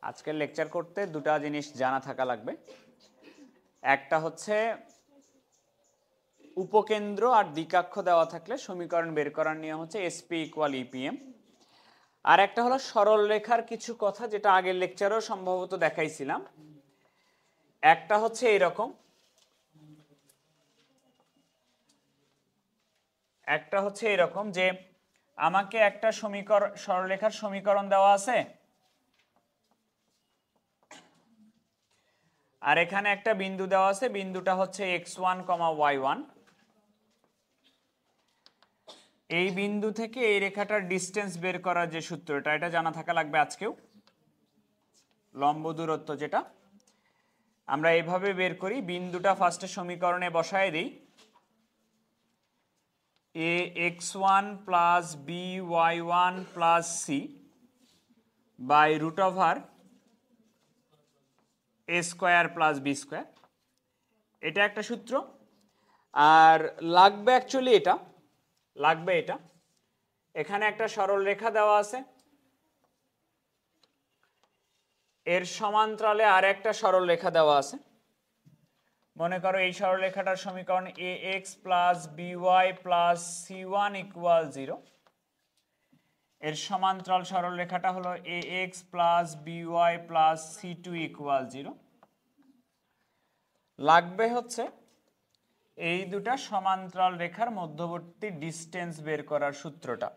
আজকের লেকচার করতে দুটো জিনিস জানা থাকা লাগবে। একটা হচ্ছে উপকেন্দ্র আর দ্বিকাক্ষ দেওয়া থাকলে সমীকরণ বের করার নিয়ম হচ্ছে এসপি ইকুয়াল ইপিএম। আর একটা হলো সরল রেখার কিছু কথা, যেটা আগের লেকচারেও সম্ভবত দেখাইছিলাম। একটা হচ্ছে এইরকম, যে আমাকে একটা সরলরেখার সমীকরণ দেওয়া আছে, আর এখানে একটা বিন্দু দেওয়া আছে, বিন্দুটা হচ্ছে x1, y1। এই বিন্দু থেকে এই রেখাটার ডিস্টেন্স বের করার যে সূত্রটা, এটা জানা থাকা লাগবে আজকেও। লম্ব দূরত্ব যেটা আমরা এইভাবে বের করি, বিন্দুটা ফার্স্টে সমীকরণে বসায় দিই, ax1 plus by1 plus c by root over a square plus b square. এটা একটা সূত্র। আর লাগবে অ্যাকচুয়ালি এটা এখানে একটা সরল রেখা দেওয়া আছে, এর সমান্তরালে আর একটা সরল রেখা দেওয়া আছে। মনে করো এই সরল রেখাটার সমীকরণ ax plus by plus c1 equal 0। এর সমান্তরাল সরল রেখাটা হলো ax plus by plus c2 equal 0। লাগবে হচ্ছে এই দুটা সমান্তরাল রেখার মধ্যবর্তী ডিস্টেন্স বের করার সূত্রটা।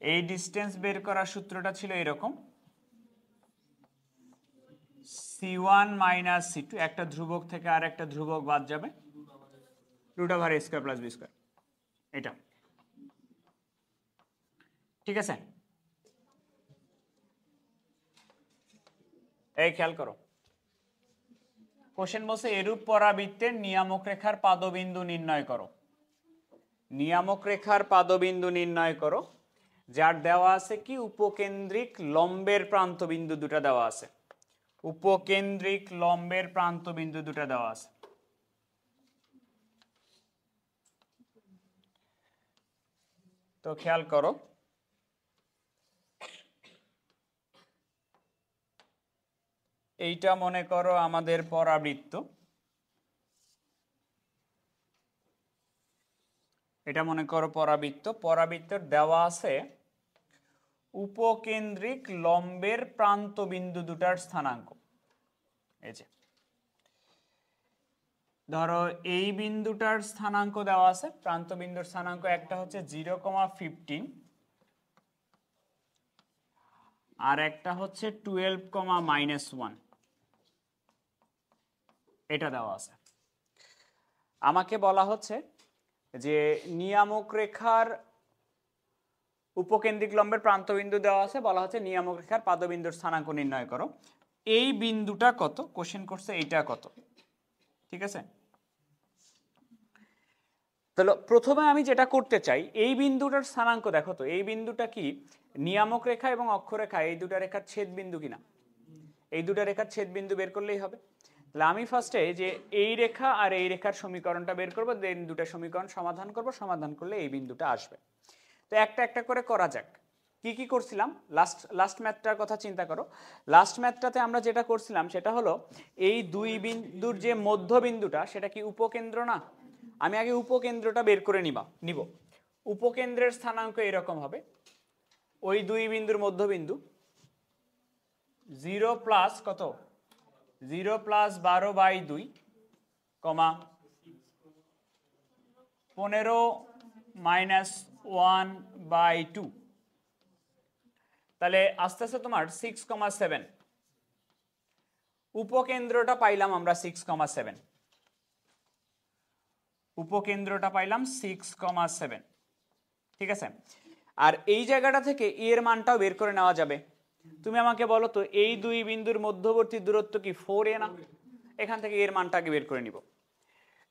এই ডিস্টেন্স বের করার সূত্রটা ছিল এরকম, c1 মাইনাস c2, একটা ধ্রুবক থেকে আর একটা ধ্রুবক বাদ যাবে, root over a square plus b square. এটা ঠিক আছে? এই খেয়াল করো, কোশ্চেন বলছে এরূপ পরাবৃত্তের নিয়ামক রেখার পাদবিন্দু নির্ণয় করো। নিয়ামক রেখার পাদবিন্দু নির্ণয় করো, যার দেওয়া আছে কি উপকেন্দ্রিক লম্বের প্রান্তবিন্দু দুটো দেওয়া আছে। উপকেন্দ্রিক লম্বের প্রান্তবিন্দু দুটো দেওয়া আছে। তো খেয়াল করো, এইটা মনে করো আমাদের পরাবৃত্ত, এটা মনে করো পরাবৃত্ত। পরাবৃত্তের দেওয়া আছে উপকেন্দ্রিক লম্বের প্রান্তবিন্দু দুটার স্থানাঙ্ক। এই যে ধরো এই বিন্দুটার স্থানাঙ্ক দেওয়া আছে, প্রান্তবিন্দুর স্থানাঙ্ক একটা হচ্ছে 0,15 আর একটা হচ্ছে 12,-1। এটা দেওয়া আছে। আমাকে বলা হচ্ছে যে নিয়ামক রেখার উপকেন্দ্রিক লম্বের প্রান্তবিন্দু দেওয়া আছে, বলা হচ্ছে নিয়ামক রেখার পাদবিন্দুর স্থানাঙ্ক নির্ণয় করো। এই বিন্দুটা কত কোশ্চেন করছে, এইটা কত, ঠিক আছে? তাহলে প্রথমে আমি যেটা করতে চাই, এই বিন্দুটার স্থানাঙ্ক দেখো তো, এই বিন্দুটা কি নিয়ামক রেখা এবং অক্ষরেখা এই দুটা রেখার ছেদ বিন্দু কিনা? এই দুটা রেখার ছেদ বিন্দু বের করলেই হবে। তাহলে আমি ফার্স্টে যে এই রেখা আর এই রেখার সমীকরণটা বের করবো, দেন দুটা সমীকরণ সমাধান করব, সমাধান করলে এই বিন্দুটা আসবে। তো একটা একটা করে করা যাক। কি কি করছিলাম, লাস্ট ম্যাথটার কথা চিন্তা করো। লাস্ট ম্যাথটাতে আমরা যেটা করছিলাম সেটা হলো এই দুই বিন্দুর যে মধ্যবিন্দুটা, সেটা কি উপকেন্দ্র না? আমি আগে উপকেন্দ্রটা বের করে নিব। উপকেন্দ্রের স্থানাঙ্ক এরকম হবে, ওই দুই বিন্দুর মধ্যবিন্দু 0 প্লাস কত, 0 প্লাস 12/2 কমা 15 মাইনাস 1/2। তাহলে আস্তে আস্তে তোমার 6,7 উপকেন্দ্রটা পাইলাম আমরা 6,7, উপকেন্দ্রটা পাইলাম 6,7, ঠিক আছে? আর এই জায়গাটা থেকে এর মানটাও বের করে নেওয়া যাবে। তুমি আমাকে বলো তো, এই দুই বিন্দুর মধ্যবর্তী দূরত্ব কি 4a না? এখান থেকে এর মানটাকে বের করে নিব।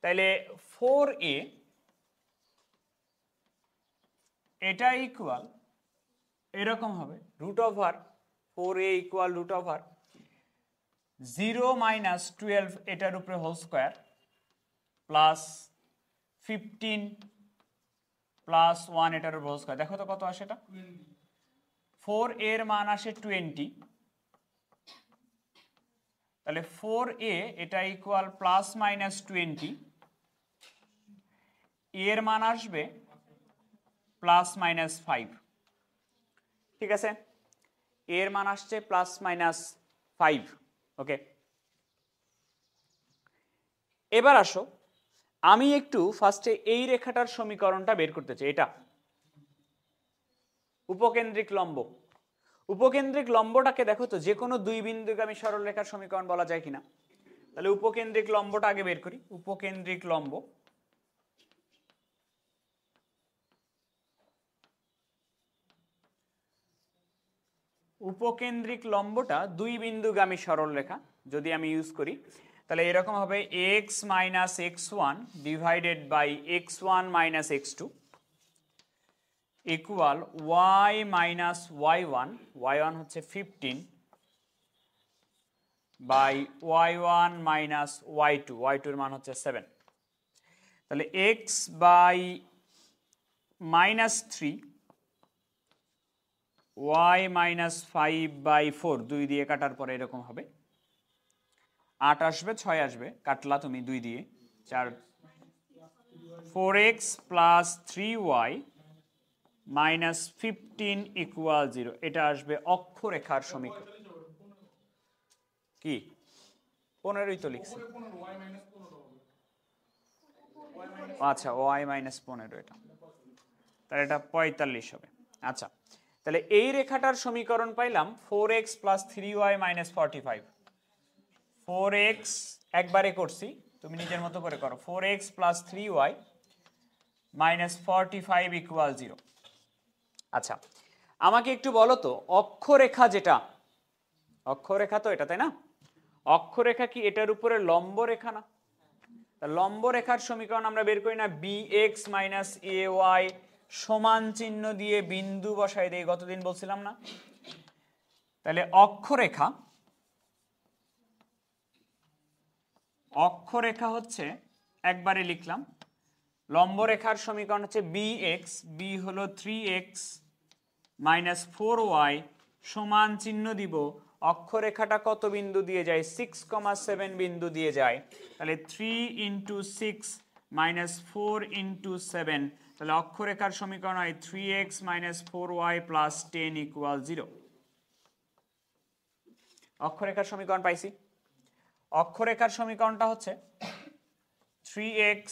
তাইলে 4a এটা ইকুয়াল এরকম হবে, root over 4a equal root over 0 minus 12 এটার উপরে হোল স্কোয়ার প্লাস 15 প্লাস 1 এটার উপর হোল স্কোয়ার। দেখো তো কত আসে এটা, 4 এর মান আসে 20 তাহলে 4a এটা ইকুয়াল প্লাস মাইনাস 20, এর মান আসবে প্লাস মাইনাস 5। ঠিক আছে, এর মান আসছে প্লাস মাইনাস 5। ওকে, এবার আসো আমি একটু ফার্স্টে এই রেখাটার সমীকরণটা বের করতে চাই। এটা উপকেন্দ্রিক লম্ব। উপকেন্দ্রিক লম্বটাকে দেখো তো যে কোনো দুই বিন্দুগামী সরলরেখার সমীকরণ বলা যায় কিনা। তাহলে উপকেন্দ্রিক লম্বটা আগে বের করি। উপকেন্দ্রিক লম্ব, উপকেন্দ্রিক লম্বটা দুই বিন্দুগামী সরলরেখা যদি আমি ইউজ করি তাহলে এরকম হবে x minus x1 divided by x1 minus x2 equal y minus y1, y1 হচ্ছে 15 by y1 minus y2, y2 এর মান হচ্ছে 7। তাহলে x by minus 3, y minus 5 by 4, 2 দিয়ে কাটার পরে এরকম হবে 8 আসবে, 6 আসবে, কাটলা তুমি 2 দিয়ে 4, 4x plus 3y minus 15 equal 0। এটা আসবে অক্ষরেখার সমীকরণ। কি 15ই তো লিখছি। আচ্ছা, y মাইনাস 15 এটা, তাহলে এটা 45 হবে। আচ্ছা, তাহলে এই রেখাটার সমীকরণ পাইলাম 4x plus 3y minus 45। 4x একবারে করছি, তুমি নিজের মতো করে করো। 4x plus 3y minus 45 equal 0। আচ্ছা, আমাকে একটু বলো তো অক্ষরেখা যেটা, অক্ষরেখা তো এটা, তাই না? অক্ষরেখা কি এটার উপরে লম্ব রেখা না? লম্ব রেখার সমীকরণ আমরা বের করি না, bx মাইনাস ay সমান চিহ্ন দিয়ে বিন্দু বসাই দেই, গতদিন বলছিলাম না? তাহলে অক্ষরেখা, অক্ষরেখা হচ্ছে একবারে লিখলাম, লম্ব রেখার সমীকরণ হচ্ছে bx, b হলো 3x মাইনাস 4y সমান চিহ্ন দিব, অক্ষরেখাটা কত বিন্দু দিয়ে যায়? 6,7 বিন্দু দিয়ে যায়। তাহলে 3 ইন্টু 6 মাইনাস 4 ইন্টু 7, তাহলে অক্ষরেখার সমীকরণ হয় 3x minus 4y plus 10 equal 0। অক্ষরেখার সমীকরণ পাইছি। অক্ষরেখার সমীকরণটা হচ্ছে 3x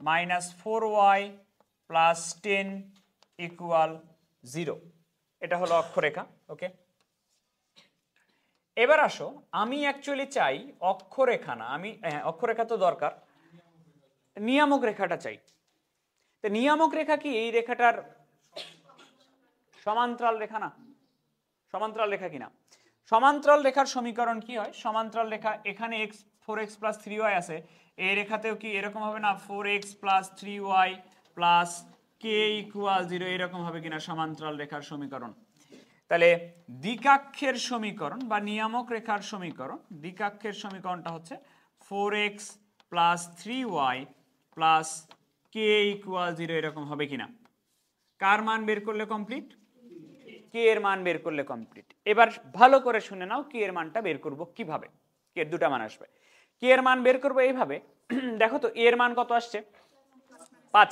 minus 4y plus 10 equal 0। এটা হলো অক্ষরেখা। ওকে, এবার আসো আমি অ্যাকচুয়ালি চাই অক্ষরেখা না, আমি অক্ষরেখা তো দরকার, নিয়ামক রেখাটা চাই। তো নিয়ামক রেখা কি এই রেখাটার সমান্তরাল রেখা না? সমান্তরাল রেখা কিনা? সমান্তরাল রেখার সমীকরণ কি হয়? সমান্তরাল রেখা, এখানে x 4x প্লাস 3y আছে, এই রেখাতেও কি এরকম হবে না? 4x plus 3y plus k equal 0, এরকম হবে কিনা সমান্তরাল রেখার সমীকরণ? তাহলে দ্বিকাক্ষের সমীকরণ বা নিয়ামক রেখার সমীকরণ, দ্বিকাক্ষের সমীকরণটা হচ্ছে 4x plus 3y plus k equal 0, এরকম হবে কিনা? কার মান বের করলে কমপ্লিট? কে এর মান বের করলে কমপ্লিট। এবার ভালো করে শুনে নাও কে এর মানটা বের করব কিভাবে। কে এর দুটা মান আসবে, কে এর মান বের করব এইভাবে। দেখো তো এর মান কত আসছে? 5।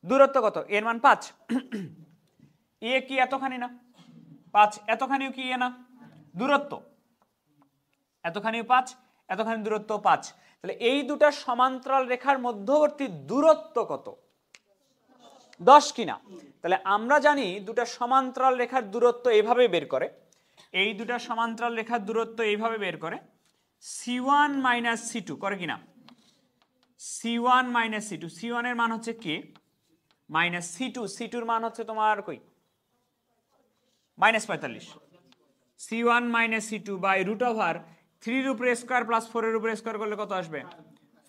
দূরত্ব কত? এর মান 5। এ কি এতখানি না? 5 এতখানিও কি এ না? দূরত্ব এতখানিও 5, এতখানি দূরত্ব 5। তাহলে এই দুটা সমান্তরাল রেখার মধ্যবর্তী দূরত্ব কত? 10 কিনা? তাহলে আমরা জানি দুটা সমান্তরাল রেখার দূরত্ব এইভাবে বের করে, এই দুটা সমান্তরাল রেখার দূরত্ব এইভাবে বের করে, c1 মাইনাস c2 করে কিনা? c1 মাইনাস c2, c1 এর মান হচ্ছে কে মাইনাস c2, c2 এর মান হচ্ছে তোমার কই minus 45, c1 minus c2 by root over 3 এর উপরে স্কয়ার প্লাস 4 এর উপরে স্কয়ার করলে কত আসবে?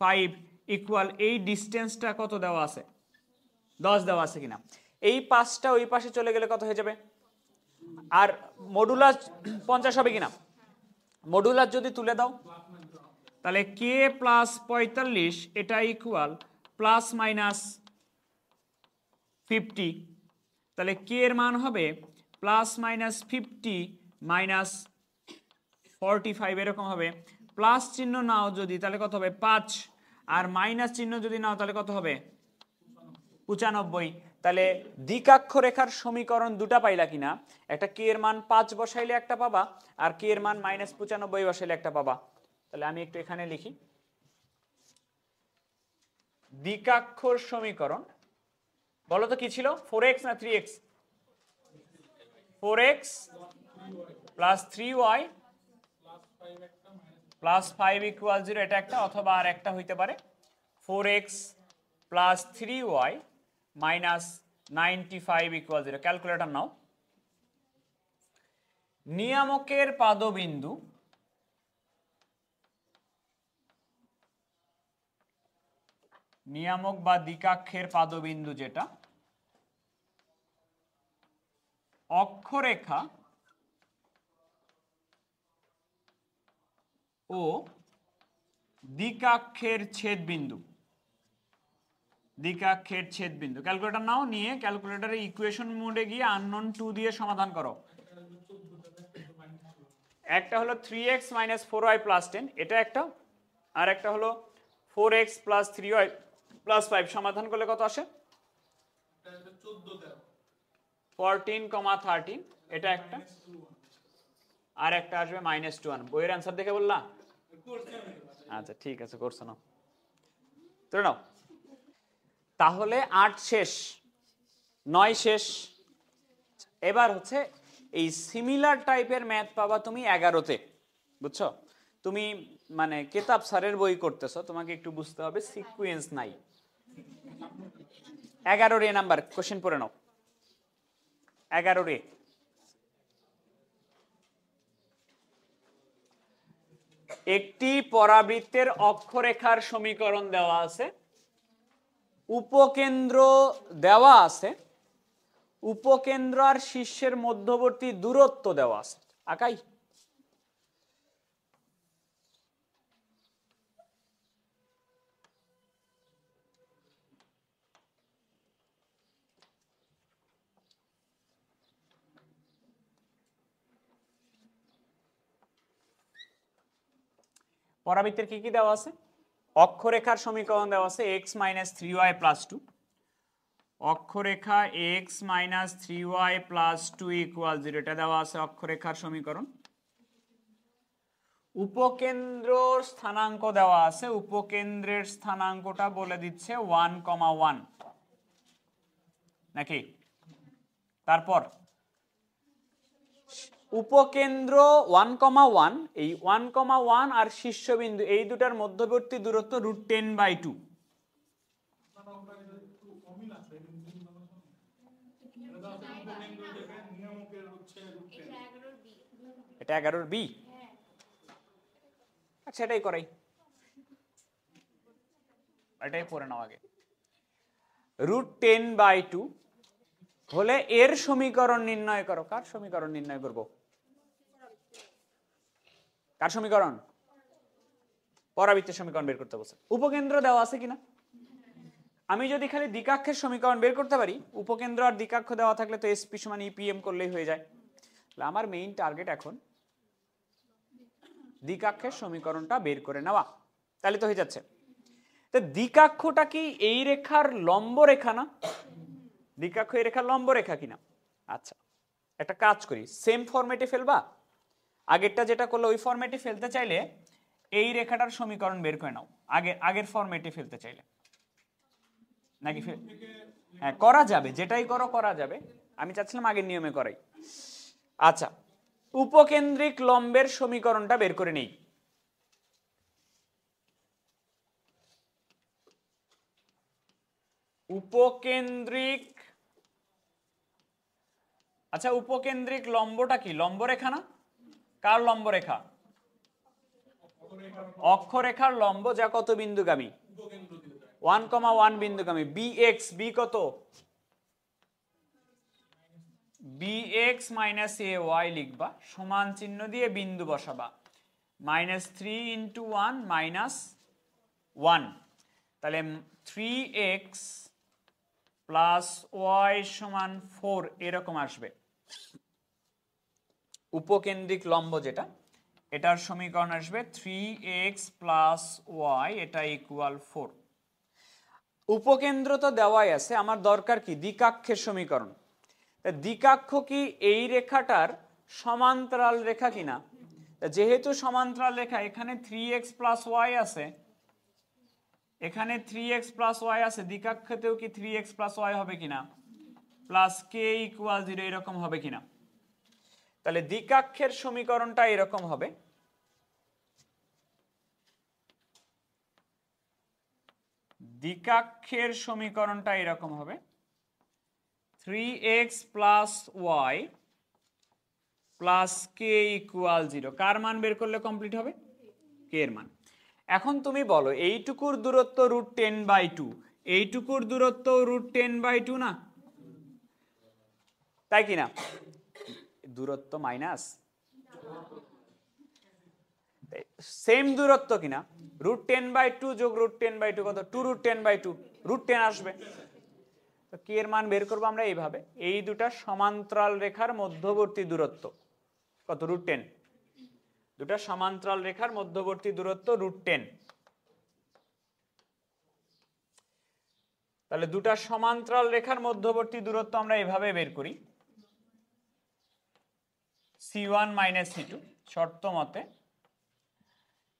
5 ইকুয়াল, এই ডিসটেন্সটা কত দেওয়া আছে? 10 দেওয়া আছে কিনা? এই 5টা ওই পাশে চলে গেলে কত হয়ে যাবে? আর মডুলাস 50 হবে কিনা? মডুলাস যদি তুলে দাও তাহলে k প্লাস 45 এটা ইকুয়াল প্লাস মাইনাস 50, তাহলে k এর মান হবে প্লাস মাইনাস 50 মাইনাস 45, এরকম হবে প্লাস চিহ্ন নাও যদি তাহলে কত হবে 5, আর মাইনাস চিহ্ন যদি নাও তাহলে কত হবে 95। তাহলে দ্বিকাক্ষ রেখার সমীকরণ দুটা পাইলা কিনা, একটা কে এর মান 5 বসাইলে একটা পাবা, আর কে এর মান -95 বসাইলে একটা পাবা। তাহলে আমি একটু এখানে লিখি, দ্বিকাক্ষর সমীকরণ বলো তো কি ছিল, 4x না 3x? 4x plus 3y plus 5 equal 0, এটা একটা, অথবা আর একটা হইতে পারে 4x plus 3y minus 95 equal 0। Calculator নাও। নিয়ামকের পাদবিন্দু নিয়ামক বা দ্বিকাক্ষের পাদবিন্দু যেটা অক্ষরেখা ও দ্বিকাক্ষের ছেদবিন্দু, দ্বিকাক্ষের ছেদবিন্দু। ক্যালকুলেটর নাও, নিয়ে ক্যালকুলেটরে ইকুয়েশন মোডে গিয়ে আননোন 2 দিয়ে সমাধান করো। একটা হলো 3x - 4y + 10, এটা একটা, আর একটা হলো 4x + 3y + 5। সমাধান করলে কত আসে? 14,13, এটা একটা, আর একটা আসবে -21। বইয়ের অ্যান্সার দেখে বললা? আচ্ছা ঠিক আছে, করছো না তো নাও। তাহলে 8 শেষ, 9 শেষ। এবার হচ্ছে এই সিমিলার টাইপের ম্যাথ পাবা তুমি 11তে, বুঝছো? তুমি মানে কেতাব স্যারের বই করতেছো, তোমাকে একটু বুঝতে হবে, সিকোয়েন্স নাই। 11 নাম্বার কোশ্চেন পড়ে নাও। 11 একটি পরাবৃত্তের অক্ষরেখার সমীকরণ দেওয়া আছে, উপকেন্দ্র দেওয়া আছে, উপকেন্দ্র আর শীর্ষের মধ্যবর্তী দূরত্ব দেওয়া আছে। আকাই পরাবৃত্তের কি কি দেওয়া আছে? অক্ষরেখার সমীকরণ দেওয়া আছে x - 3y + 2, অক্ষরেখা x - 3y + 2 = 0, এটা দেওয়া আছে অক্ষরেখার সমীকরণ। উপকেন্দ্র স্থানাঙ্ক দেওয়া আছে, উপকেন্দ্রের স্থানাঙ্কটা বলে দিচ্ছে 1,1 নাকি? তারপর উপকেন্দ্র 1,1, এই 1,1 আর শীর্ষবিন্দু এই দুটার মধ্যবর্তী দূরত্ব √10/2। এটা 11 বি। আচ্ছা এটাই করাই, এটাই পড়ে নাও আগে। √10/2 হলে এর সমীকরণ নির্ণয় করো। কার সমীকরণ নির্ণয় করব? কার সমীকরণ? পরাবৃত্তের সমীকরণ বের করতে বলছে। উপকেন্দ্র দেওয়া আছে কিনা? আমি যদি খালি দ্বিকাক্ষের সমীকরণ বের করতে পারি, উপকেন্দ্র আর দ্বিকাক্ষ দেওয়া থাকলে তো SP = EPM করলেই হয়ে যায়। আমার মেইন টার্গেট এখন দ্বিকাক্ষের সমীকরণটা বের করে নেওয়া, তাহলে তো হয়ে যাচ্ছে। তো দ্বিকাক্ষটা কি এই রেখার লম্ব রেখা না? দ্বিকাক্ষ এই রেখার লম্ব রেখা কিনা? আচ্ছা একটা কাজ করি, সেম ফরম্যাটে ফেলবা। আগেরটা যেটা করলে ওই ফরম্যাটে ফেলতে চাইলে এই রেখাটার সমীকরণ বের করে নাও, আগের ফরম্যাটে ফেলতে চাইলে নাকি? হ্যাঁ করা যাবে, যেটাই করো করা যাবে, আমি চাচ্ছিলাম আগের নিয়মে করাই। আচ্ছা উপকেন্দ্রিক লম্বের সমীকরণটা বের করে নেই। উপকেন্দ্রিক, আচ্ছা উপকেন্দ্রিক লম্বটা কি? লম্ব রেখা না? কার লম্ব রেখা? অক্ষরেখার লম্ব, যা কত বিন্দুগামী? 1,1 বিন্দুগামী। bx, b কত? bx - ay লিখবা, সমান চিহ্ন দিয়ে বিন্দু বসাবা, -3 × 1 - 1, তাহলে 3x + y = 4 এরকম আসবে। উপকেন্দ্রিক লম্ব যেটা, এটার সমীকরণ আসবে 3x প্লাস ওয়াই, এটা ইকুয়াল 4। উপকেন্দ্র তো দেওয়াই আছে, আমার দরকার কি দ্বিকাক্ষের সমীকরণ। দ্বিকাক্ষ কি এই রেখাটার সমান্তরাল রেখা কিনা? যেহেতু সমান্তরাল রেখা, এখানে 3x প্লাস ওয়াই আছে, এখানে 3x প্লাস ওয়াই আছে, দ্বিকাক্ষতেও কি 3x প্লাস ওয়াই হবে কিনা, প্লাস কে ইকুয়াল 0 এরকম হবে কিনা? তাহলে দ্বিকাক্ষের সমীকরণটা এরকম হবে, দ্বিকাক্ষের সমীকরণটা এরকম হবে 3x plus y plus K equal 0। কার মান বের করলে কমপ্লিট হবে? কে এর মান। এখন তুমি বলো এইটুকুর দূরত্ব √10/2, এইটুকুর দূরত্ব √10/2 না, তাই কিনা? দূরত্ব মাইনাস সেম দূরত্ব কিনা, √10/2 যোগ √10/2 কত? 2√10/2, √10 আসবে। তো কে এর মান বের করবো আমরা এইভাবে, এই দুটা সমান্তরাল রেখার মধ্যবর্তী দূরত্ব কত? √10। দুটা সমান্তরাল রেখার মধ্যবর্তী দূরত্ব √10। তাহলে দুটা সমান্তরাল রেখার মধ্যবর্তী দূরত্ব আমরা এভাবে বের করি, c1 মাইনাস c2, শর্ত মতে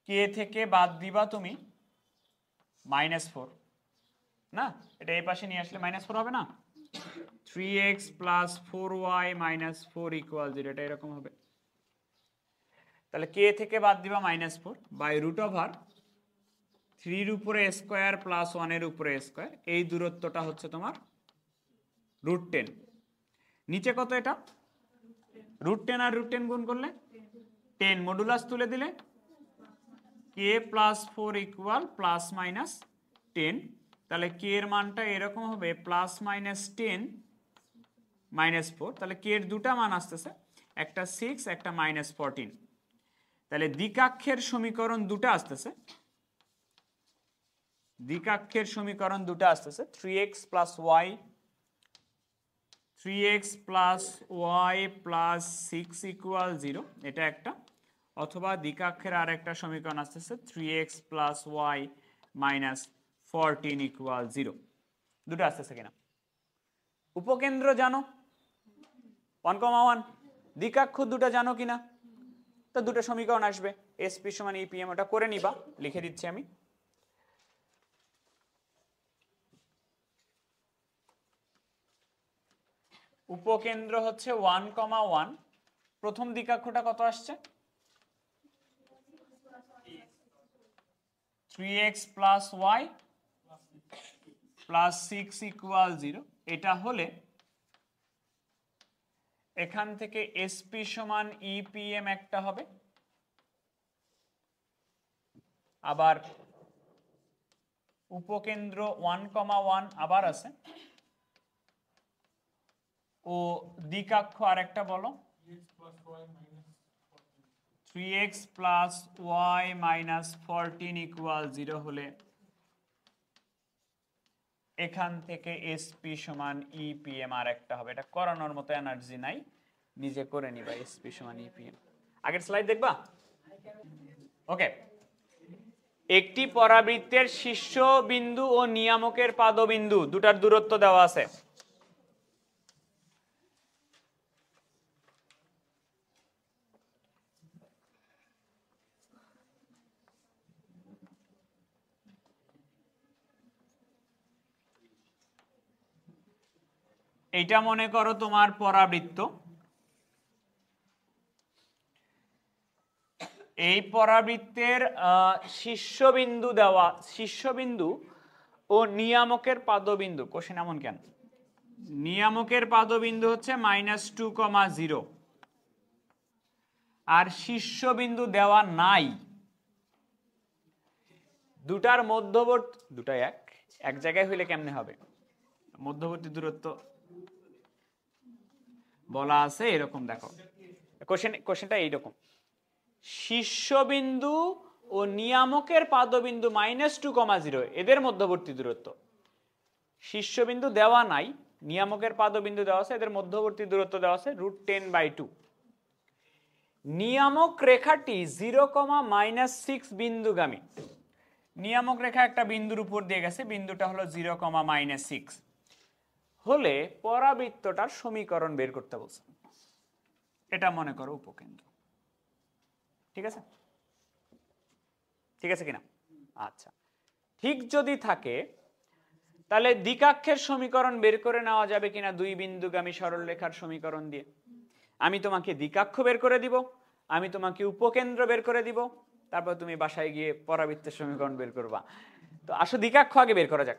কে থেকে বাদ দিবা তুমি -4, না এটা এই পাশে নিয়ে আসলে -4 হবে না, 3x plus 4y minus 4 equal 0, এটা এরকম হবে। তাহলে কে থেকে বাদ দিবা -4 বাই √3 এর উপরে স্কোয়ার প্লাস 1 এর উপরে স্কোয়ার, এই দূরত্বটা হচ্ছে তোমার √10। নিচে কত? এটা √10 আর √10 গুণ করলে 10, মডুলাস তুলে দিলে k plus 4 equal plus minus 10। তাহলে কে এর মানটা এরকম হবে +-10 -4। তাহলে কে এর দুটা মান আসতেছে, একটা 6 একটা -14। তাহলে দ্বিকাক্ষের সমীকরণ দুটো আসতেছে, দ্বিকাক্ষের সমীকরণ দুটো আসতেছে 3x plus y, 3x plus y plus 6 equal 0, এটা একটা। অথবা দ্বিকাক্ষের আর একটা সমীকরণ আসতেছে 3x plus Y minus 14 equal 0, দুটো আসতেছে কিনা? উপকেন্দ্র জানো 1,1, দ্বিকাক্ষ দুটো জানো কিনা? তো দুটো সমীকরণ আসবে, SP সমান EPM, ওটা করে নিবা, লিখে দিচ্ছি আমি। উপকেন্দ্র হচ্ছে 1,1, প্রথম দ্বিকাক্ষটা কত আসছে? 3x plus y plus 6 equal 0, এটা হলে এখান থেকে SP সমান EPM একটা হবে, আবার উপকেন্দ্র 1,1 আবার আছে, ও দ্বিকাক্ষ আরেকটা বলো 3x plus Y minus 14 equal 0 হলে এখান থেকে SP সমান EPM আর একটা হবে। এটা করানোর মতো এনার্জি নাই, নিজে করে নিবা। SP সমান EPM, আগের স্লাইড দেখবা? ওকে, একটি পরাবৃত্তের শীর্ষ বিন্দু ও নিয়ামকের পাদবিন্দু দুটার দূরত্ব দেওয়া আছে। এইটা মনে করো তোমার পরাবৃত্ত, এই পরাবৃত্তের শীর্ষবিন্দু দেওয়া, শীর্ষবিন্দু ও নিয়ামকের পাদবিন্দু। কোশ্চেন এমন কেন? নিয়ামকের পাদবিন্দু হচ্ছে -2,0 আর শীর্ষবিন্দু দেওয়া নাই। দুটার মধ্যবর্তী, দুটা এক জায়গায় হইলে কেমনে হবে? মধ্যবর্তী দূরত্ব বলা আছে এরকম, দেখো কোশ্চেনটা এইরকম, শীর্ষবিন্দু ও নিয়ামকের পাদবিন্দু -2,0, এদের মধ্যবর্তী দূরত্ব। শীর্ষবিন্দু দেওয়া নাই, নিয়ামকের পাদবিন্দু দেওয়া আছে, এদের মধ্যবর্তী দূরত্ব দেওয়া আছে √10/2। নিয়ামক রেখাটি 0,-6 বিন্দুগামী। নিয়ামক রেখা একটা বিন্দুর উপর দিয়ে গেছে, বিন্দুটা হলো 0,-6 হলে পরাবৃত্তটার সমীকরণ বের করতে বলছে। এটা মনে করো উপকেন্দ্র। ঠিক আছে, ঠিক আছে কিনা? আচ্ছা, ঠিক যদি থাকে তাহলে দ্বিকাক্ষের সমীকরণ বের করে নেওয়া যাবে কিনা দুই বিন্দুগামী সরলরেখার সমীকরণ দিয়ে? আমি তোমাকে দ্বিকাক্ষ বের করে দিব, আমি তোমাকে উপকেন্দ্র বের করে দিব, তারপর তুমি বাসায় গিয়ে পরাবৃত্তের সমীকরণ বের করবা। তো আসো দ্বিকাক্ষ আগে বের করা যাক।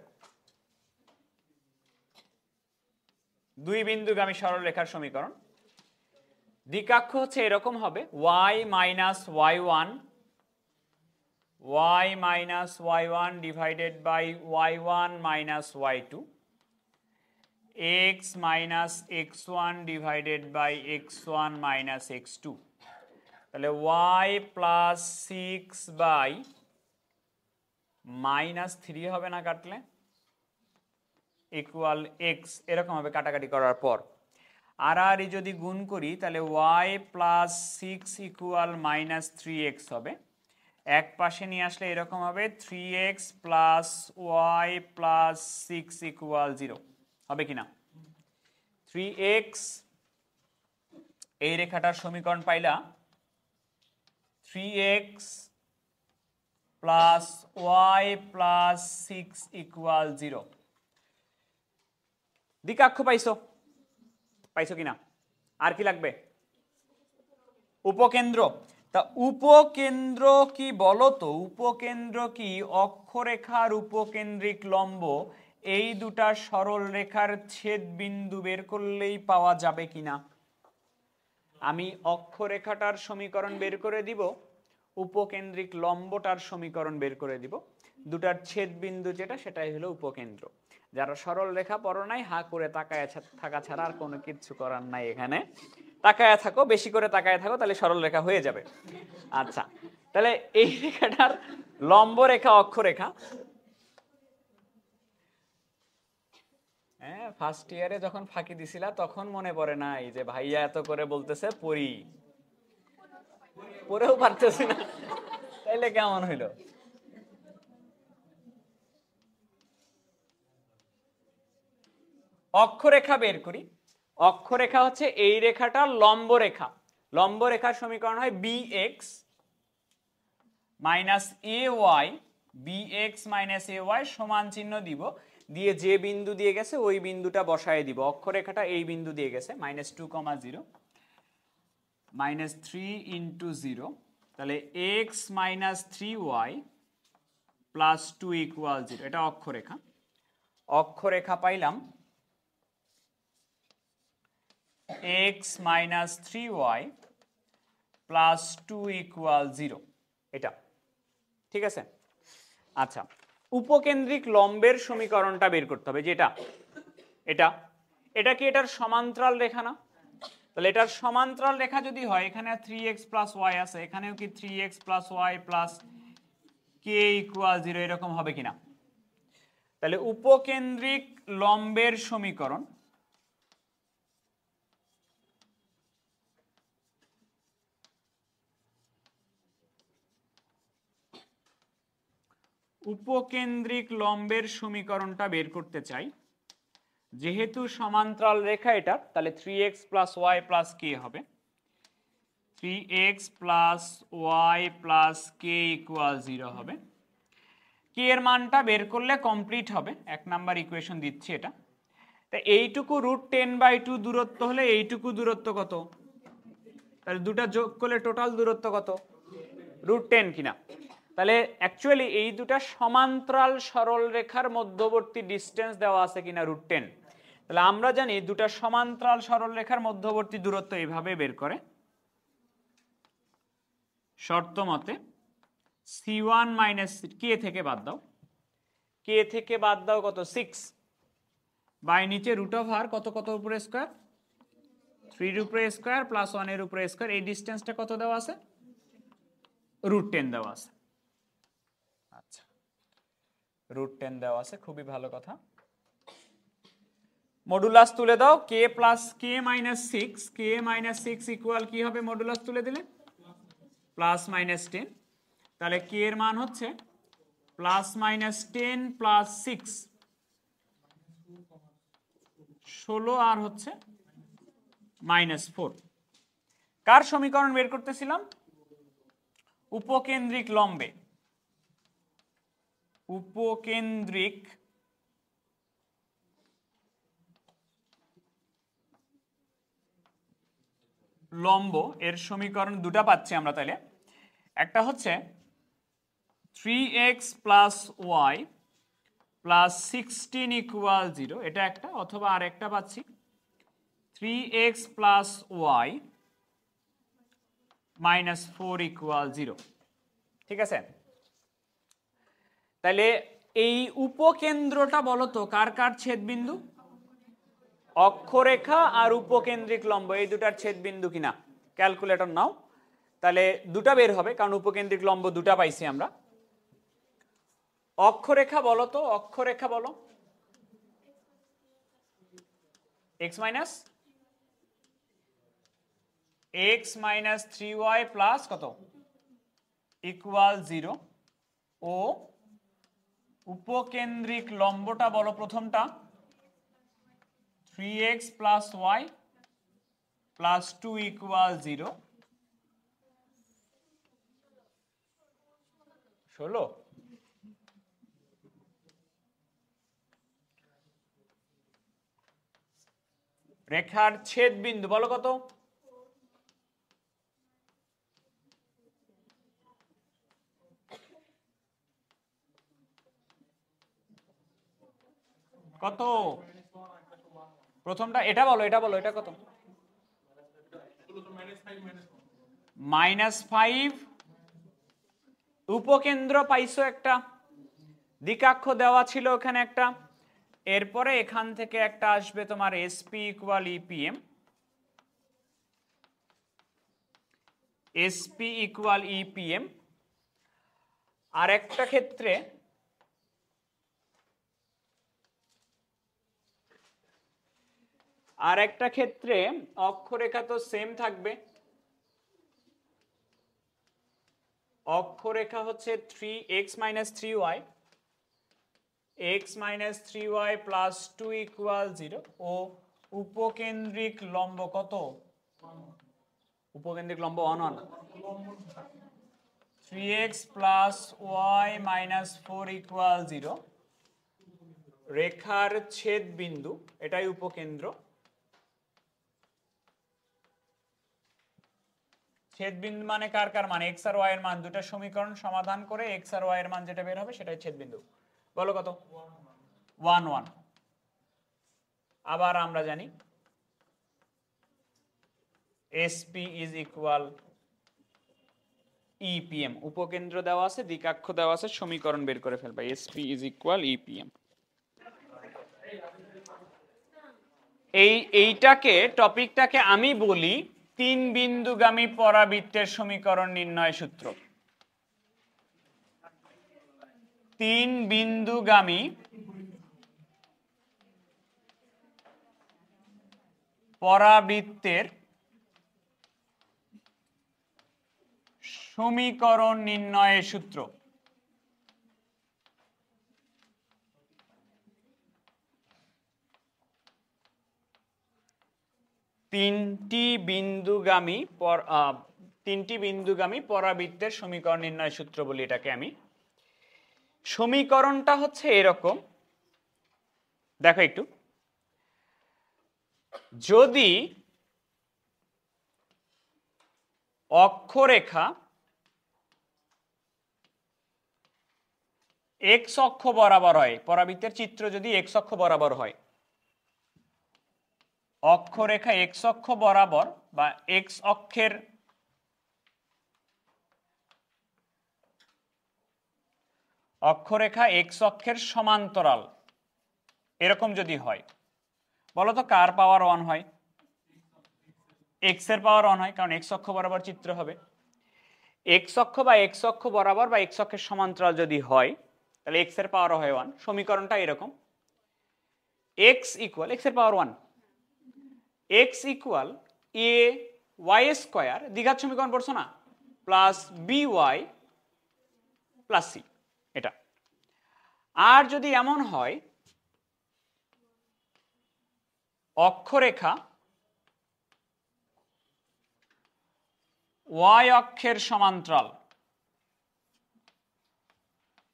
দুই বিন্দুগামী সরলরেখার সমীকরণ দ্বিকাক্ষ হচ্ছে এরকম হবে, y minus y1 divided by y1 minus y2, x minus x1 divided by x1 minus x2। তাহলে y প্লাস 6 বাই মাইনাস 3 হবে না কাটলে, ইকুয়াল x, এরকম হবে কাটাকাটি করার পর। আর যদি গুণ করি তাহলে y plus 6 equal minus 3x হবে। এক পাশে নিয়ে আসলে এরকম হবে 3x plus y plus 6 equal 0 হবে কিনা? 3x এই রেখাটার সমীকরণ পাইলা, 3x plus y plus 6 equal 0। দ্বিকাক্ষ পাইছো? পাইছো কিনা? আর কি লাগবে? উপকেন্দ্র। তা উপকেন্দ্র কি বলো তো? উপকেন্দ্র কি অক্ষরেখার উপকেন্দ্রিক লম্ব এই দুটা সরল রেখার ছেদ বিন্দু বের করলেই পাওয়া যাবে কিনা? আমি অক্ষরেখাটার সমীকরণ বের করে দিব, উপকেন্দ্রিক লম্বটার সমীকরণ বের করে দিব, দুটার ছেদ বিন্দু যেটা সেটাই হলো উপকেন্দ্র। যারা সরল রেখা পড়ো নাই, হা করে তাকায় থাকা ছাড়া আর কোনো কিছু করার নাই এখানে। তাকায় থাকো, বেশি করে তাকায় থাকো, তাহলে সরল রেখা হয়ে যাবে। আচ্ছা, তাহলে এই রেখাটার লম্ব রেখা অক্ষরেখা। হ্যাঁ, ফার্স্ট ইয়ারে যখন ফাঁকি দিছিলা তখন মনে পড়ে নাই যে ভাইয়া এত করে বলতেছে পড়ি, পড়েও পারতেছি না, তাইলে কেমন হইলো? অক্ষরেখা বের করি। অক্ষরেখা হচ্ছে এই রেখাটার লম্ব রেখা। লম্ব রেখার সমীকরণ হয় bx minus ay, bx minus ay সমান চিহ্ন দিব, দিয়ে যে বিন্দু দিয়ে গেছে ওই বিন্দুটা বসায় দিব। অক্ষরেখাটা এই বিন্দু দিয়ে গেছে, -2,0 মাইনাস 3 ইন্টু 0, তাহলে x minus 3y plus 2 equal 0। এটা অক্ষরেখা। অক্ষরেখা পাইলাম x minus 3y plus 2 equal 0, এটা ঠিক আছে। আচ্ছা, উপকেন্দ্রিক লম্বের সমীকরণটা বের করতে হবে, যেটা এটা এটা কি এটার সমান্তরাল রেখা না? তাহলে এটার সমান্তরাল রেখা যদি হয়, এখানে 3x প্লাস y আছে, এখানেও কি 3x plus y plus k equal 0 এরকম হবে কিনা? তাহলে উপকেন্দ্রিক লম্বের সমীকরণ উপকেন্দ্রিক লম্বের সমীকরণটা বের করতে চাই, যেহেতু সমান্তরাল রেখা এটা, তাহলে 3x plus y plus k হবে। 3x plus y plus k equal 0 হবে। k এর মানটা বের করলে কমপ্লিট হবে, 1 নাম্বার ইকুয়েশন দিচ্ছি এটা। তা এইটুকু √10/2 দূরত্ব হলে এইটুকু দূরত্ব কত? তাহলে দুটা যোগ করলে টোটাল দূরত্ব কত? √10 কিনা? তাহলে অ্যাকচুয়ালি এই দুটা সমান্তরাল সরল রেখার মধ্যবর্তী ডিসটেন্স দেওয়া আছে কিনা √10। তাহলে আমরা জানি দুটা সমান্তরাল সরল রেখার মধ্যবর্তী দূরত্ব এইভাবে বের করে, শর্ত মতে c1 মাইনাস k থেকে বাদ দাও, k থেকে বাদ দাও কত? 6 বাই নিচে √r কত কত উপরে স্কয়ার, 3 এর উপরে স্কয়ার প্লাস 1 এর উপরে স্কয়ার। এই ডিসটেন্সটা কত দেওয়া আছে? √10 দেওয়া আছে। আচ্ছা, √10 দেওয়া আছে, খুবই ভালো কথা। মডুলাস তুলে দাও, k plus k minus 6, k minus 6 equal কি হবে মডুলাস তুলে দিলে? প্লাস মাইনাস 10, তাহলে কে এর মান হচ্ছে প্লাস মাইনাস 10 প্লাস 6 16 আর হচ্ছে -4। কার সমীকরণ বের করতেছিলাম? উপকেন্দ্রিক লম্বে, উপকেন্দ্রিক লম্ব এর সমীকরণ দুটা পাচ্ছি আমরা। তাহলে একটা হচ্ছে 3x plus y plus 16 equal 0, এটা একটা, অথবা আর একটা পাচ্ছি 3x plus Y minus 4 equal 0। ঠিক আছে, তাহলে এই উপকেন্দ্রটা বলতো কার কার ছেদবিন্দু? অক্ষরেখা আর উপকেন্দ্রিক লম্ব এই দুটার ছেদবিন্দু কিনা। ক্যালকুলেটর নাও, তাহলে দুটা বের হবে, কারণ উপকেন্দ্রিক লম্ব দুটা পাইছি আমরা। অক্ষরেখা বলো তো, অক্ষরেখা বলো। x মাইনাস 3y প্লাস কত ইকুয়াল 0, ও উপকেন্দ্রিক লম্বটা বলো প্রথমটা 3x plus y plus 2 equal 0, 16। রেখার ছেদ বিন্দু বলো কত? কত? প্রথমটা এটা বলো, এটা বলো, এটা কত? -5। উপকেন্দ্র পাইছো একটা, দ্বিকাক্ষ দেওয়া ছিল ওখানে একটা, এরপরে এখান থেকে একটা আসবে তোমার SP equal EPM, SP equal EPM. আর একটা ক্ষেত্রে অক্ষরেখা তো সেম থাকবে, অক্ষরেখা হচ্ছে 3x minus 3y, x minus 3y plus 2 equal 0, ও উপকেন্দ্রিক লম্ব কত? উপকেন্দ্রিক লম্ব 1 1, 3x plus y minus 4 equal 0। রেখার ছেদ বিন্দু, এটাই উপকেন্দ্র। ছেদ বিন্দু মানে কার কার মান? x আর y এর মান, দুটো সমীকরণ সমাধান করে x আর y এর মান যেটা বের হবে সেটাই ছেদ বিন্দু। বলো কত? 1 1। আবার আমরা জানি SP is equal EPM, উপকেন্দ্র দেওয়া আছে, দ্বিকাক্ষ দেওয়া আছে, সমীকরণ বের করে ফেলবা। SP is equal EPM। এইটাকে, টপিকটাকে আমি বলি 3 বিন্দুগামী পরাবৃত্তের সমীকরণ নির্ণয় সূত্র। 3 বিন্দুগামী পরাবৃত্তের সমীকরণ নির্ণয়ের সূত্র। তিনটি বিন্দুগামী পরাবৃত্তের সমীকরণ নির্ণয় সূত্র বলি এটাকে আমি। সমীকরণটা হচ্ছে এরকম, দেখো একটু, যদি অক্ষরেখা x অক্ষ বরাবর হয়, পরাবৃত্তের চিত্র যদি x অক্ষ বরাবর হয়, অক্ষরেখা x অক্ষ বরাবর বা x অক্ষের অক্ষরেখা x অক্ষের সমান্তরাল এরকম যদি হয়, বলতো কার পাওয়ার 1 হয়? x এর পাওয়ার 1 হয়, কারণ x অক্ষ বরাবর চিত্র হবে। x অক্ষ বা x অক্ষ বরাবর বা x অক্ষের সমান্তরাল যদি হয়, তাহলে x এর পাওয়ার হয় 1। সমীকরণটা এরকম, x ইকুয়াল x এর পাওয়ার 1, x equal a y square. দ্বিঘাত সমীকরণ পড়ছো না? প্লাস বিওয়াই প্লাস সি, এটা। আর যদি এমন হয় অক্ষরেখা ওয়াই অক্ষের সমান্তরাল,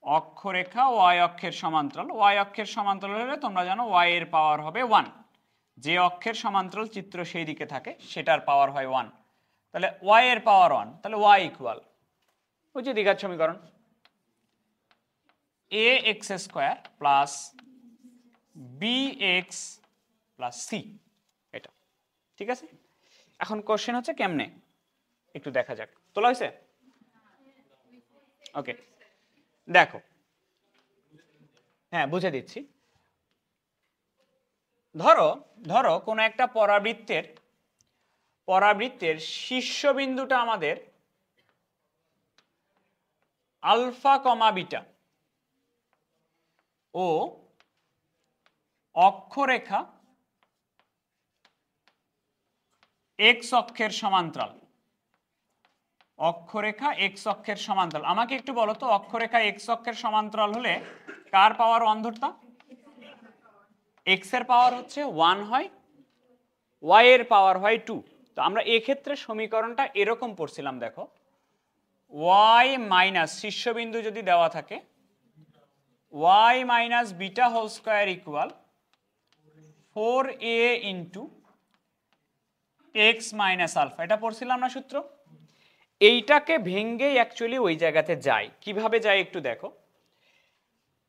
অক্ষরেখা ওয়াই অক্ষের সমান্তরাল, ওয়াই অক্ষের সমান্তরাল হলে তোমরা জানো ওয়াই এর পাওয়ার হবে 1, যে অক্ষের সমান্তরাল চিত্র সেই দিকে থাকে সেটার পাওয়ার হয় 1, তাহলে ওয়াই এর পাওয়ার 1, তাহলে ওয়াই ইকুয়াল ওই যে দ্বিঘাত সমীকরণ a x square plus b x plus c, এটা ঠিক আছে। এখন কোশ্চেন হচ্ছে কেমনে, একটু দেখা যাক। তোলা হয়েছে? ওকে, দেখো, হ্যাঁ বুঝে দিচ্ছি। ধরো ধরো কোন একটা পরাবৃত্তের শীর্ষবিন্দুটা আমাদের আলফা কমা বিটা ও অক্ষরেখা এক্স অক্ষের সমান্তরাল, অক্ষরেখা এক্স অক্ষের সমান্তরাল। আমাকে একটু বলো তো, অক্ষরেখা এক্স অক্ষের সমান্তরাল হলে কার পাওয়ার 1 ধরতাম? এক্স এর পাওয়ার হচ্ছে 1 হয়, ওয়াই এর পাওয়ার হয় 2। তো আমরা এক্ষেত্রে সমীকরণটা এরকম পড়ছিলাম, দেখো ওয়াই মাইনাস শীর্ষবিন্দু যদি দেওয়া থাকে y minus beta whole square equal 4a into x minus alpha, এটা পড়ছিলাম না সূত্র? এইটাকে ভেঙ্গেই অ্যাকচুয়ালি ওই জায়গাতে যায়। কিভাবে যায় একটু দেখো,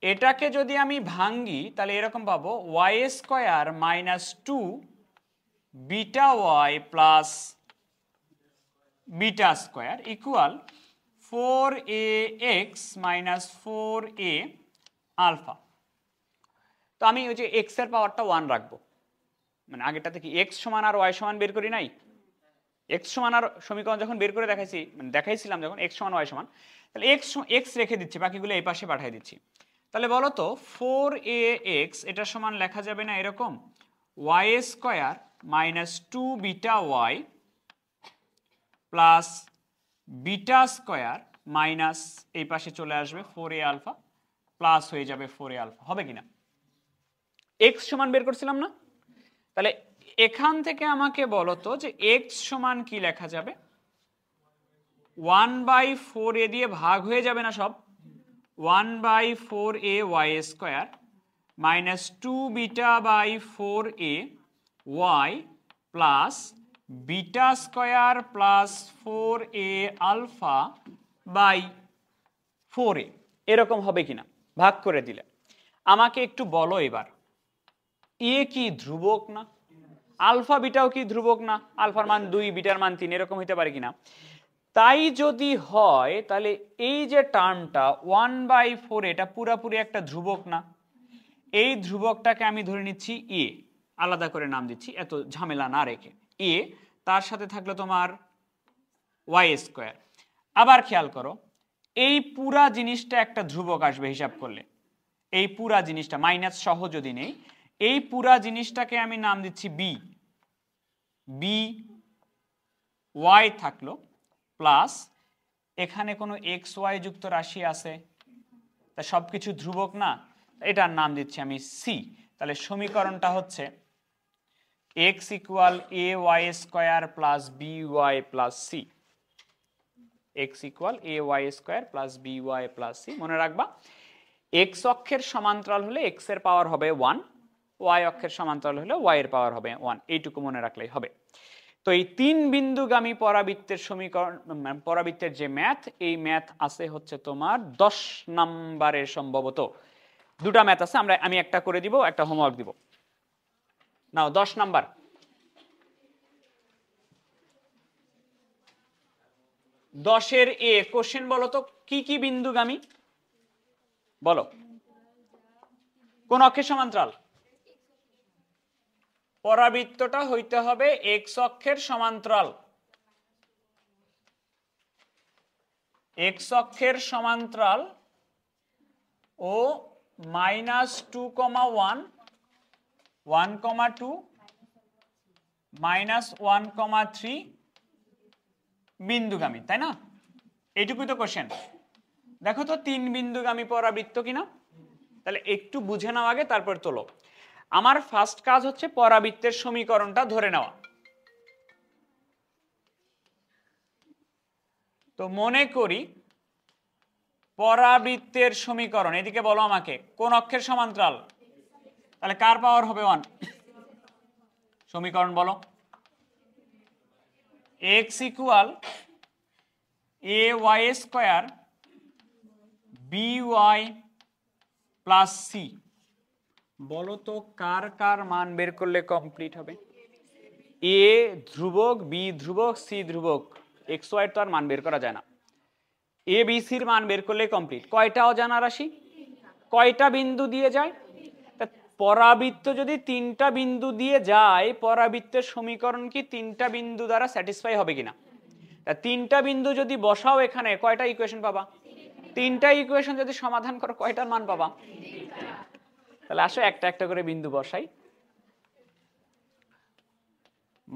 এটাকে যদি আমি ভাঙ্গি তাহলে এরকম পাবো y square minus 2 beta y plus beta square equal 4ax minus 4a alpha. তো আমি ওই যে এক্স এর পাওয়ারটা 1 রাখবো, মানে আগেরটাতে কি এক্স সমান আর ওয়াই সমান বের করি নাই? এক্স সমান আর সমীকরণ যখন বের করে দেখাইছিলাম যখন এক্স সমান ওয়াই সমান, তাহলে এক্স রেখে দিচ্ছি, বাকিগুলো এই পাশে পাঠিয়ে দিচ্ছি। তাহলে বলো তো 4ax এটা সমান লেখা যাবে না এরকম y square minus 2 beta y plus beta square minus এই পাশে চলে আসবে 4a আলফা প্লাস হয়ে যাবে 4a আলফা, হবে কিনা? এক্স সমান বের করছিলাম না? তাহলে এখান থেকে আমাকে বলো তো যে এক্স সমান কি লেখা যাবে? 1/4a দিয়ে ভাগ হয়ে যাবে না সব, 1/4a y square minus 2 beta by 4a y plus beta square plus 4a alpha by 4a, এরকম হবে কিনা ভাগ করে দিলে। আমাকে একটু বলো এবার, এ কি ধ্রুবক না? আলফা বিটাও কি ধ্রুবক না? আলফার মান 2 বিটার মান 3 এরকম হতে পারে কিনা? তাই যদি হয় তাহলে এই যে টার্মটা 1/4 এটা পুরাপুরি একটা ধ্রুবক না? এই ধ্রুবকটাকে আমি ধরে নিচ্ছি এ, আলাদা করে নাম দিচ্ছি এত ঝামেলা না রেখে এ, তার সাথে থাকলো তোমার ওয়াই স্কোয়ার। আবার খেয়াল করো এই পুরা জিনিসটা একটা ধ্রুবক আসবে হিসাব করলে, এই পুরা জিনিসটা মাইনাস সহ যদি নেই, এই পুরা জিনিসটাকে আমি নাম দিচ্ছি বি, বি ওয়াই থাকলো প্লাস এখানে কোনো এক্স ওয়াই যুক্ত রাশি আছে, তা সবকিছু ধ্রুবক না, এটার নাম দিচ্ছি আমি সি। তাহলে সমীকরণটা হচ্ছে x equal a y square plus b y plus c, x equal a y square plus b y plus c. মনে রাখবা এক্স অক্ষের সমান্তরাল হলে এক্স এর পাওয়ার হবে 1, ওয়াই অক্ষের সমান্তরাল হলে ওয়াই এর পাওয়ার হবে 1, এইটুকু মনে রাখলেই হবে। তো এই 3 বিন্দুগামী পরাবৃত্তের সমীকরণ, পরাবৃত্তের যে ম্যাথ, এই ম্যাথ আছে হচ্ছে তোমার 10 নম্বরের, সম্ভবত 2টা ম্যাথ আছে, আমি একটা করে দিব, একটা হোমওয়ার্ক দিব। নাও 10 নাম্বার, 10-এর এ কোশ্চেন বলো তো কি কি বিন্দুগামী বলো, কোন অক্ষের সমান্তরাল? পরাবৃত্তটা হইতে হবে এক্স অক্ষের সমান্তরাল, এক্স অক্ষের সমান্তরাল ও -2,1 1,2 -1,3 বিন্দুগামী, তাই না? এইটুকুই তো কোশ্চেন। দেখো তো 3 বিন্দুগামী পরাবৃত্ত কিনা, তাহলে একটু বুঝে নাও আগে, তারপর তোলো। আমার ফার্স্ট কাজ হচ্ছে পরাবৃত্তের সমীকরণটা ধরে নেওয়া। তো মনে করি পরাবৃত্তের সমীকরণ, এদিকে বলো আমাকে কোন অক্ষের সমান্তরাল, তাহলে কার পাওয়ার হবে 1? সমীকরণ বলো। x equal ay square by plus c. বলো তো কার কার মান বের করলে কমপ্লিট হবে? এ ধ্রুবক, বি ধ্রুবক, সি ধ্রুবক, এক্স ওয়াই তো আর মান বের করা যায় না। এ বি সির মান বের করলে কমপ্লিট। কয়টা অজানা রাশি, কয়টা বিন্দু দিয়ে যায়? পরাবৃত্ত যদি 3টা বিন্দু দিয়ে যায়, পরাবৃত্তের সমীকরণ কি 3টা বিন্দু দ্বারা স্যাটিসফাই হবে কিনা? 3টা বিন্দু যদি বসাও এখানে, কয়টা ইকুয়েশন পাবা? 3টা ইকুয়েশন যদি সমাধান করো, কয়টার মান পাবা? তাহলে আসো একটা একটা করে বিন্দু বসাই।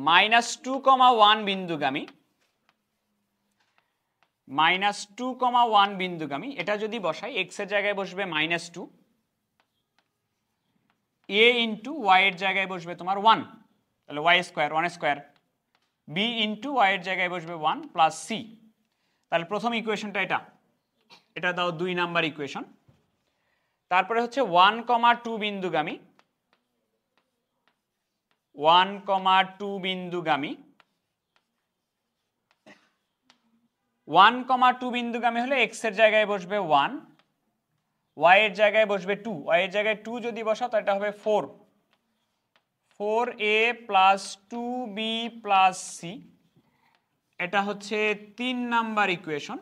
-2,1 বিন্দুগামী, -2,1 বিন্দুগামী, এটা যদি বসাই, এক্স এর জায়গায় বসবে -2, a ইন্টু ওয়াই এর জায়গায় বসবে তোমার 1, তাহলে y square 1 square, b into y এর জায়গায় বসবে 1 প্লাস সি। তাহলে প্রথম ইকুয়েশনটা এটা দাও 2 নাম্বার ইকুয়েশন। তারপরে হচ্ছে 1,2 বিন্দুগামী, 1,2 বিন্দুগামী, 1,2 বিন্দুগামী হলে এক্স এর জায়গায় বসবে 1, ওয়াই এর জায়গায় বসবে 2, ওয়াই এর জায়গায় 2 যদি বসাও তাহলে এটা হবে 4, 4a plus 2b plus c. এটা হচ্ছে 3 নাম্বার ইকুয়েশন।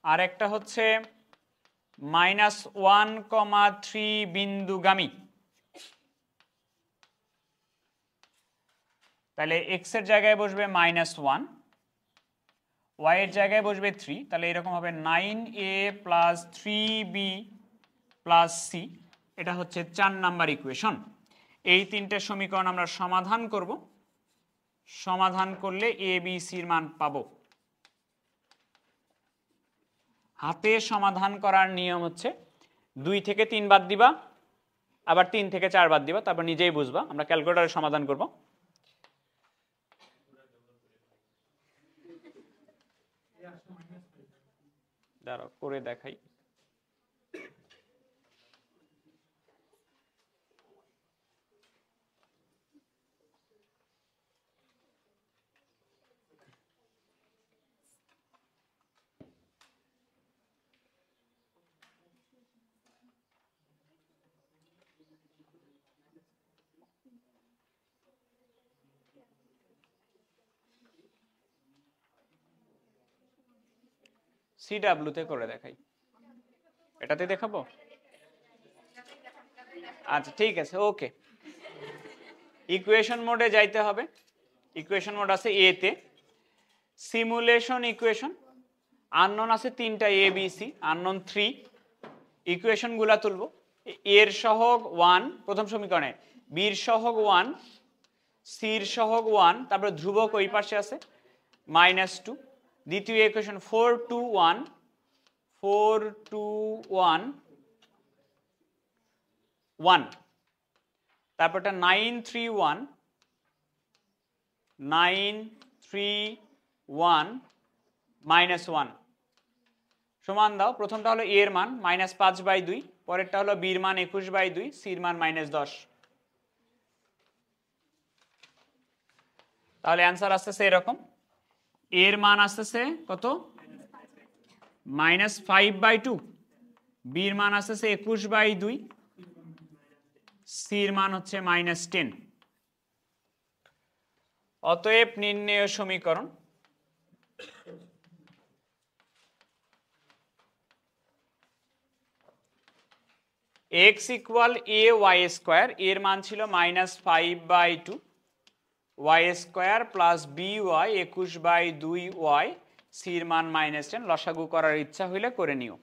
আর একটা হচ্ছে -1,3 বিন্দুগামী, তাহলে এক্স এর জায়গায় বসবে -1, ওয়াই এর জায়গায় বসবে 3, তাহলে এরকম হবে 9a plus 3b plus c. এটা হচ্ছে 4 নাম্বার ইকুয়েশন। এই 3টে সমীকরণ আমরা সমাধান করব, সমাধান করলে এ বি সির মান পাবো। হাতে সমাধান করার নিয়ম হচ্ছে 2 থেকে 3 বাদ দিবা, আবার 3 থেকে 4 বাদ দিবা, তারপর নিজেই বুঝবা। আমরা ক্যালকুলেটরে সমাধান করব। দাঁড়াও করে দেখাই। CW তে করে দেখাই, এটাতে দেখাবো? আচ্ছা ঠিক আছে, ওকে। ইকুয়েশন মোডে যাইতে হবে। ইকুয়েশন মোড আছে এ তে, সিমুলেশন ইকুয়েশন। আননোন আছে 3টা A B C, unknown 3। Equation গুলা তুলবো। এর সহগ 1 প্রথম সমীকরণে, বির সহগ 1, সির সহগ 1, তারপরে ধ্রুবক ওই পাশে আছে -2। দ্বিতীয় ইকুয়েশন 4 2 1, 4 2 1 1, তারপরটা 9 3 1, 9 3 1 -1 সমান দাও। প্রথমটা হলো এর মান -5/2, পরেরটা হলো বির মান 21/2, সির মান -10। তাহলে অ্যান্সার আসতেছে এরকম। এর মান আসতেছে কত? -5/2, বির মান আসতেছে 21/2, সির মান হচ্ছে -10। অতএব নির্ণেয় সমীকরণ x equal a y square, এর মান ছিল -5/2 y square plus by 21/2y, সির মান -10। লসাগু করার ইচ্ছা হইলে করে নিও।